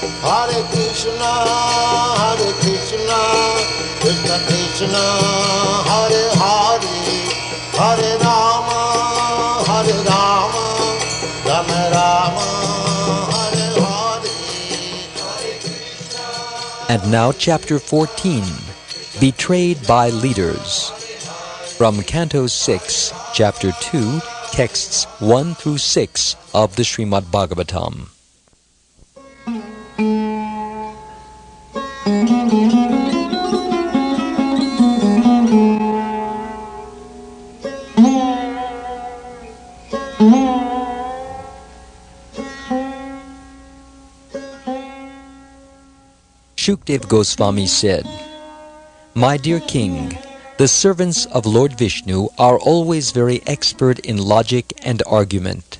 Hare Krishna, Krishna Krishna, Hare Hare, Hare Rama, Rama Rama, Hare Hare, Hare Krishna. And now chapter 14, Betrayed by Leaders. From Canto 6, Chapter 2, texts 1 through 6 of the Srimad Bhagavatam. Shukdev Goswami said, "My dear king, the servants of Lord Vishnu are always very expert in logic and argument."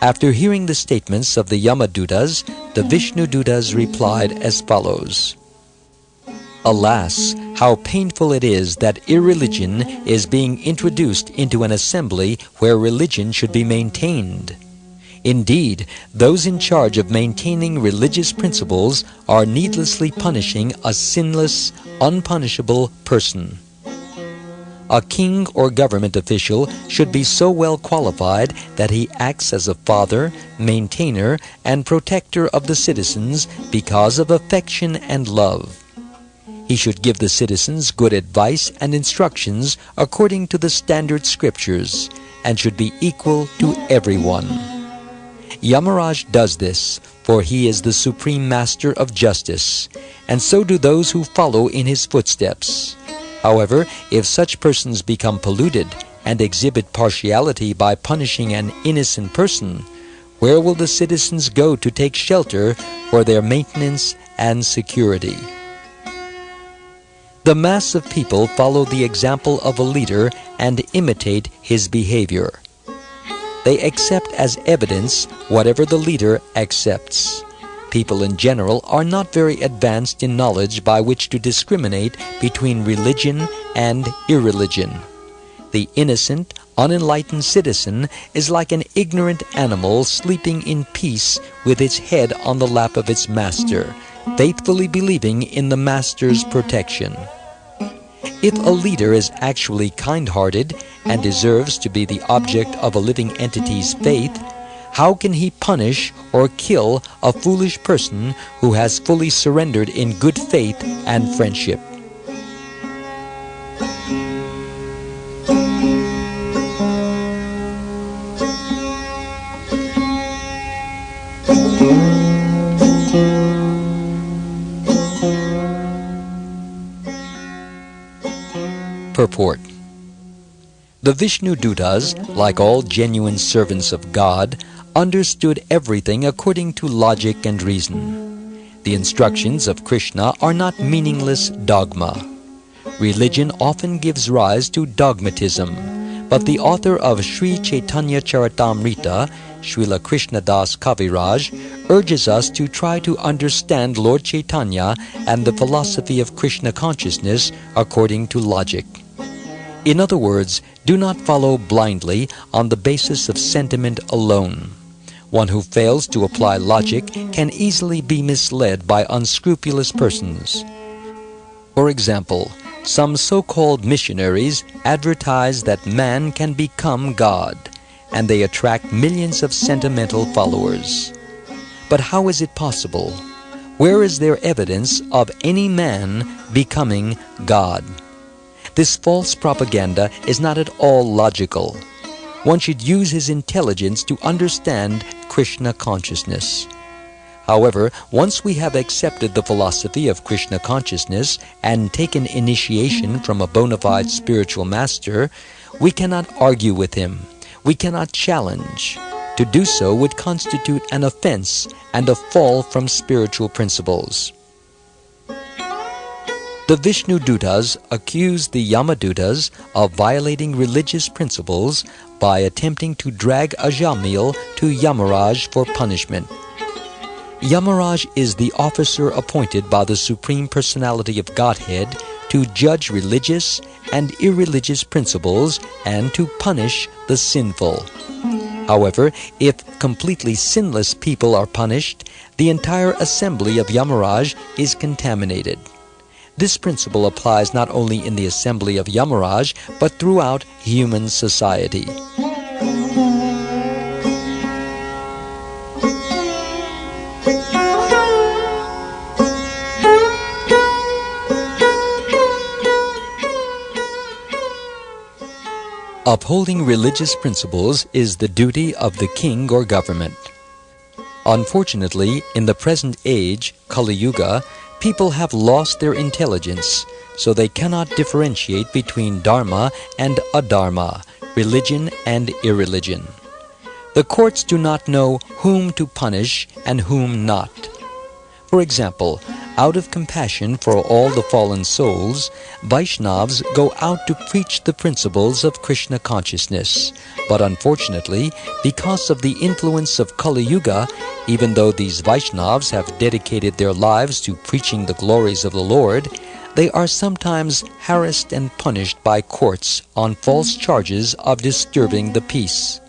After hearing the statements of the Yamadutas, the Vishnudutas replied as follows: "Alas, how painful it is that irreligion is being introduced into an assembly where religion should be maintained. Indeed, those in charge of maintaining religious principles are needlessly punishing a sinless, unpunishable person. A king or government official should be so well qualified that he acts as a father, maintainer, and protector of the citizens because of affection and love. He should give the citizens good advice and instructions according to the standard scriptures, and should be equal to everyone. Yamaraj does this, for he is the supreme master of justice, and so do those who follow in his footsteps. However, if such persons become polluted and exhibit partiality by punishing an innocent person, where will the citizens go to take shelter for their maintenance and security?" The mass of people follow the example of a leader and imitate his behavior. They accept as evidence whatever the leader accepts. People in general are not very advanced in knowledge by which to discriminate between religion and irreligion. The innocent, unenlightened citizen is like an ignorant animal sleeping in peace with its head on the lap of its master, faithfully believing in the master's protection. If a leader is actually kind-hearted and deserves to be the object of a living entity's faith, how can he punish or kill a foolish person who has fully surrendered in good faith and friendship? Purport. The Vishnudutas, like all genuine servants of God, understood everything according to logic and reason. The instructions of Krishna are not meaningless dogma. Religion often gives rise to dogmatism, but the author of Sri Chaitanya Charitamrita, Srila Krishnadas Kaviraj, urges us to try to understand Lord Chaitanya and the philosophy of Krishna consciousness according to logic. In other words, do not follow blindly on the basis of sentiment alone. One who fails to apply logic can easily be misled by unscrupulous persons. For example, some so-called missionaries advertise that man can become God, and they attract millions of sentimental followers. But how is it possible? Where is there evidence of any man becoming God? This false propaganda is not at all logical. One should use his intelligence to understand Krishna consciousness. However, once we have accepted the philosophy of Krishna consciousness and taken initiation from a bona fide spiritual master, we cannot argue with him. We cannot challenge. To do so would constitute an offense and a fall from spiritual principles. The Vishnudutas accused the Yamadutas of violating religious principles by attempting to drag Ajamil to Yamaraj for punishment. Yamaraj is the officer appointed by the Supreme Personality of Godhead to judge religious and irreligious principles and to punish the sinful. However, if completely sinless people are punished, the entire assembly of Yamaraj is contaminated. This principle applies not only in the assembly of Yamaraj, but throughout human society. Upholding religious principles is the duty of the king or government. Unfortunately, in the present age, Kali Yuga, people have lost their intelligence, so they cannot differentiate between dharma and adharma, religion and irreligion. The courts do not know whom to punish and whom not. For example, out of compassion for all the fallen souls, Vaishnavas go out to preach the principles of Krishna consciousness. But unfortunately, because of the influence of Kali Yuga, even though these Vaishnavas have dedicated their lives to preaching the glories of the Lord, they are sometimes harassed and punished by courts on false charges of disturbing the peace.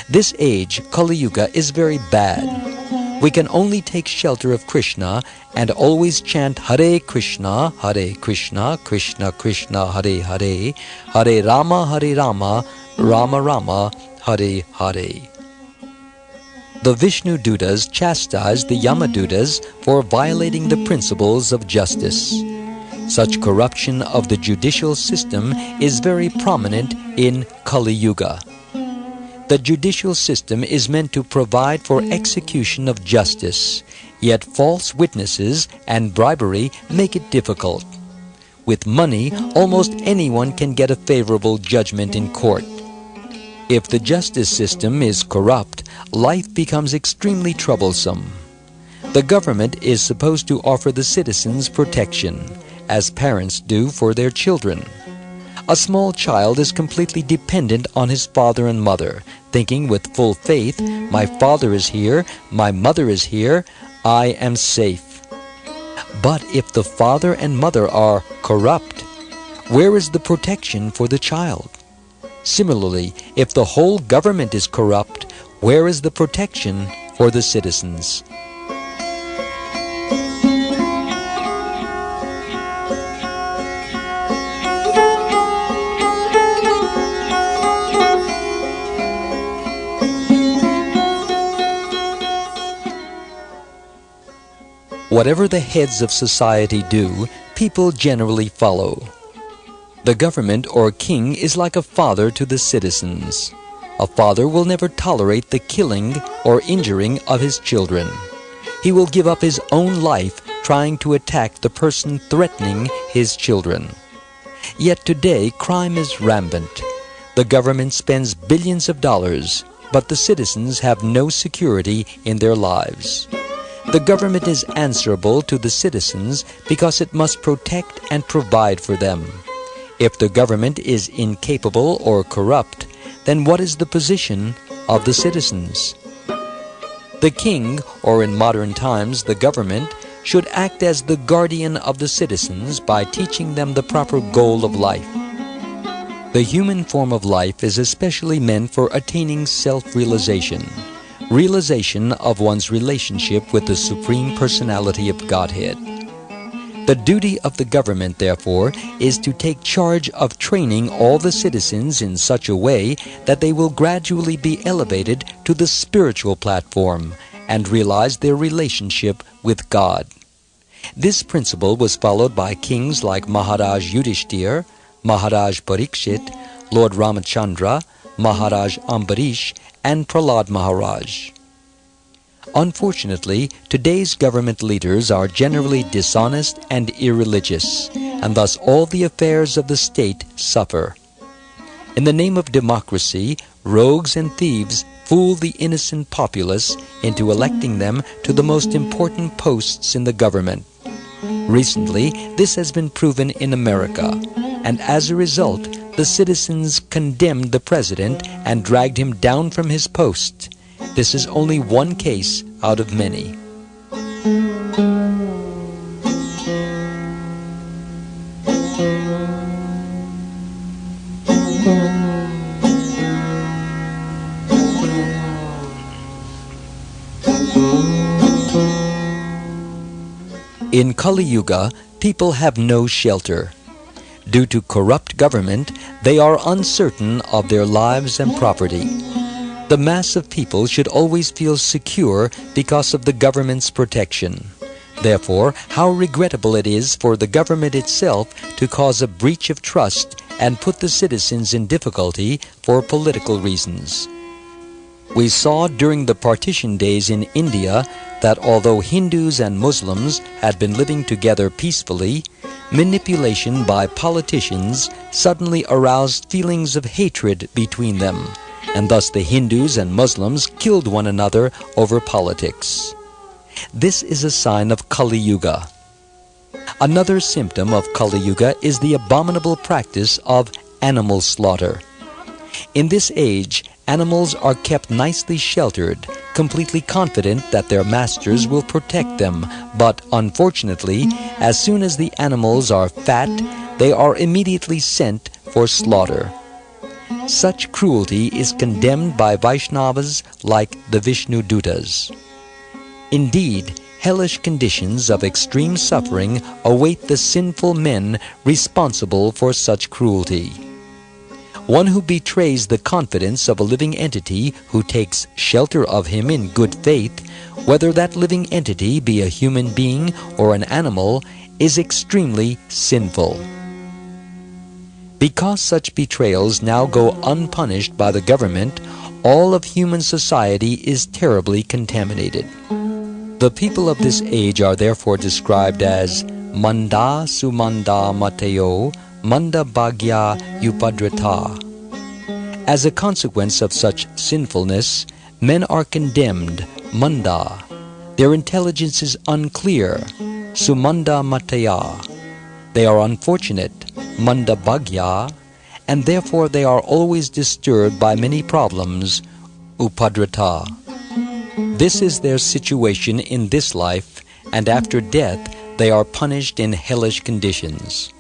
This age, Kali Yuga, is very bad. We can only take shelter of Krishna and always chant Hare Krishna, Krishna Krishna, Hare Hare, Hare Rama, Rama Rama, Hare Hare. The Vishnu Dutas chastise the Yamadutas for violating the principles of justice. Such corruption of the judicial system is very prominent in Kali Yuga. The judicial system is meant to provide for execution of justice, yet false witnesses and bribery make it difficult. With money, almost anyone can get a favorable judgment in court. If the justice system is corrupt, life becomes extremely troublesome. The government is supposed to offer the citizens protection, as parents do for their children. A small child is completely dependent on his father and mother, thinking with full faith, my father is here, my mother is here, I am safe. But if the father and mother are corrupt, where is the protection for the child? Similarly, if the whole government is corrupt, where is the protection for the citizens? Whatever the heads of society do, people generally follow. The government or king is like a father to the citizens. A father will never tolerate the killing or injuring of his children. He will give up his own life trying to attack the person threatening his children. Yet today, crime is rampant. The government spends billions of dollars, but the citizens have no security in their lives. The government is answerable to the citizens because it must protect and provide for them. If the government is incapable or corrupt, then what is the position of the citizens? The king, or in modern times the government, should act as the guardian of the citizens by teaching them the proper goal of life. The human form of life is especially meant for attaining self-realization. Realization of one's relationship with the Supreme Personality of Godhead. The duty of the government, therefore, is to take charge of training all the citizens in such a way that they will gradually be elevated to the spiritual platform and realize their relationship with God. This principle was followed by kings like Maharaj Yudhishthir, Maharaj Parikshit, Lord Ramachandra, Maharaj Ambarish, and Prahlad Maharaj. Unfortunately, today's government leaders are generally dishonest and irreligious, and thus all the affairs of the state suffer. In the name of democracy, rogues and thieves fool the innocent populace into electing them to the most important posts in the government. Recently, this has been proven in America, and as a result, the citizens condemned the president and dragged him down from his post. This is only one case out of many. In Kali Yuga, people have no shelter. Due to corrupt government, they are uncertain of their lives and property. The mass of people should always feel secure because of the government's protection. Therefore, how regrettable it is for the government itself to cause a breach of trust and put the citizens in difficulty for political reasons. We saw during the partition days in India that although Hindus and Muslims had been living together peacefully, manipulation by politicians suddenly aroused feelings of hatred between them, and thus the Hindus and Muslims killed one another over politics. This is a sign of Kali Yuga. Another symptom of Kali Yuga is the abominable practice of animal slaughter. In this age, animals are kept nicely sheltered, completely confident that their masters will protect them, but unfortunately, as soon as the animals are fat, they are immediately sent for slaughter. Such cruelty is condemned by Vaishnavas like the Vishnu Dutas. Indeed, hellish conditions of extreme suffering await the sinful men responsible for such cruelty. One who betrays the confidence of a living entity who takes shelter of him in good faith, whether that living entity be a human being or an animal, is extremely sinful. Because such betrayals now go unpunished by the government, all of human society is terribly contaminated. The people of this age are therefore described as Manda Sumanda Mateo Manda Bhagya Upadrata. As a consequence of such sinfulness, men are condemned, Manda. Their intelligence is unclear, Sumanda Mataya. They are unfortunate, Manda Bhagya, and therefore they are always disturbed by many problems, Upadrata. This is their situation in this life, and after death they are punished in hellish conditions.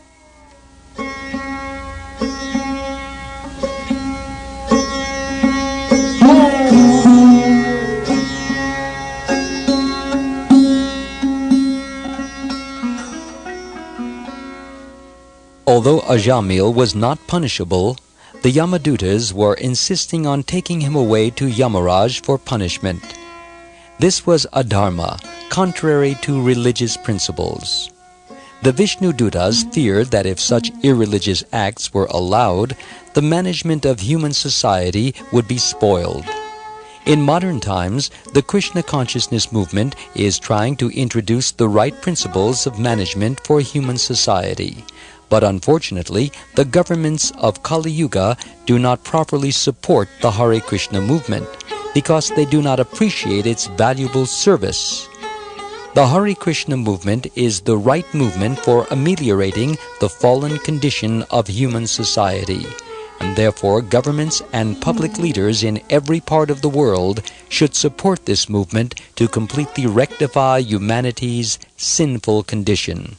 Although Ajamil was not punishable, the Yamadutas were insisting on taking him away to Yamaraj for punishment. This was adharma, contrary to religious principles. The Vishnu Dutas feared that if such irreligious acts were allowed, the management of human society would be spoiled. In modern times, the Krishna consciousness movement is trying to introduce the right principles of management for human society. But unfortunately, the governments of Kali Yuga do not properly support the Hare Krishna movement because they do not appreciate its valuable service. The Hare Krishna movement is the right movement for ameliorating the fallen condition of human society, and therefore governments and public leaders in every part of the world should support this movement to completely rectify humanity's sinful condition.